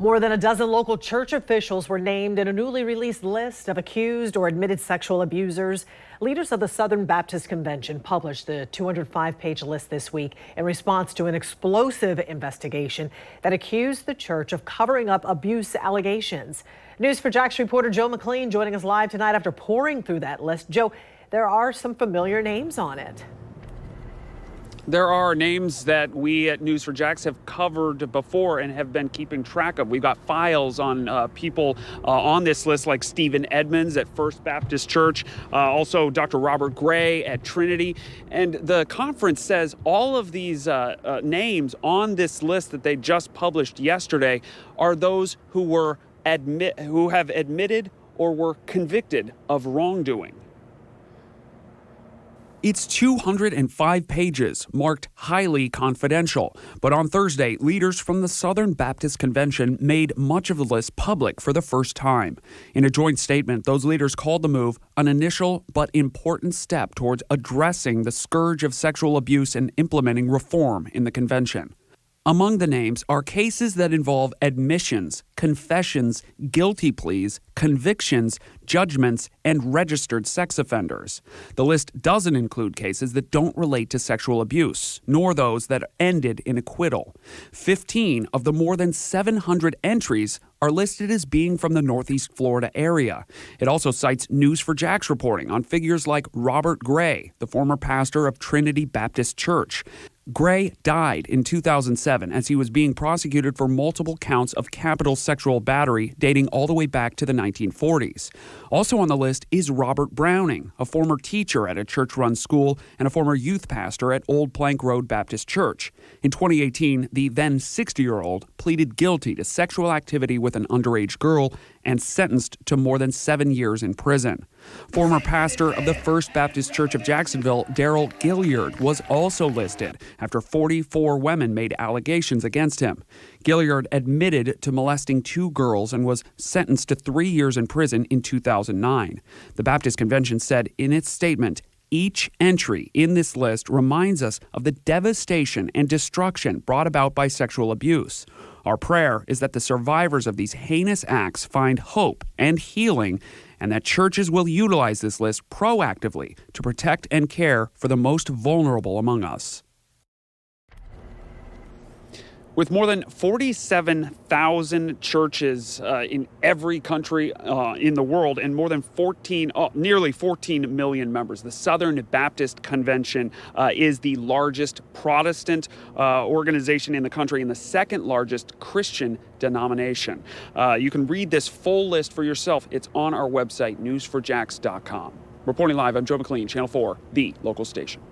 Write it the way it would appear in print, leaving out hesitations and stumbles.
More than a dozen local church officials were named in a newly released list of accused or admitted sexual abusers. Leaders of the Southern Baptist Convention published the 205-page list this week in response to an explosive investigation that accused the church of covering up abuse allegations. News4Jax reporter Joe McLean joining us live tonight after pouring through that list. Joe, there are some familiar names on it. There are names that we at News4Jax have covered before and have been keeping track of. We've got files on people on this list, like Stephen Edmonds at First Baptist Church, also Dr. Robert Gray at Trinity. And the conference says all of these names on this list that they just published yesterday are those who have admitted or were convicted of wrongdoing. It's 205 pages, marked highly confidential. But on Thursday, leaders from the Southern Baptist Convention made much of the list public for the first time. In a joint statement, those leaders called the move an initial but important step towards addressing the scourge of sexual abuse and implementing reform in the convention. Among the names are cases that involve admissions, confessions, guilty pleas, convictions, judgments, and registered sex offenders. The list doesn't include cases that don't relate to sexual abuse, nor those that ended in acquittal. 15 of the more than 700 entries are listed as being from the Northeast Florida area. It also cites News4Jax reporting on figures like Robert Gray, the former pastor of Trinity Baptist Church. Gray died in 2007 as he was being prosecuted for multiple counts of capital sexual battery dating all the way back to the 1940s. Also on the list is Robert Browning, a former teacher at a church-run school and a former youth pastor at Old Plank Road Baptist Church. In 2018, the then 60-year-old pleaded guilty to sexual activity with an underage girl and sentenced to more than 7 years in prison. Former pastor of the First Baptist Church of Jacksonville, Daryl Gilliard, was also listed after 44 women made allegations against him. Gilliard admitted to molesting 2 girls and was sentenced to 3 years in prison in 2009. The Baptist Convention said in its statement, "Each entry in this list reminds us of the devastation and destruction brought about by sexual abuse. Our prayer is that the survivors of these heinous acts find hope and healing, and that churches will utilize this list proactively to protect and care for the most vulnerable among us." With more than 47,000 churches in every country in the world and more than nearly 14 million members, the Southern Baptist Convention is the largest Protestant organization in the country and the second largest Christian denomination. You can read this full list for yourself. It's on our website, news4jax.com. Reporting live, I'm Joe McLean, Channel 4, the local station.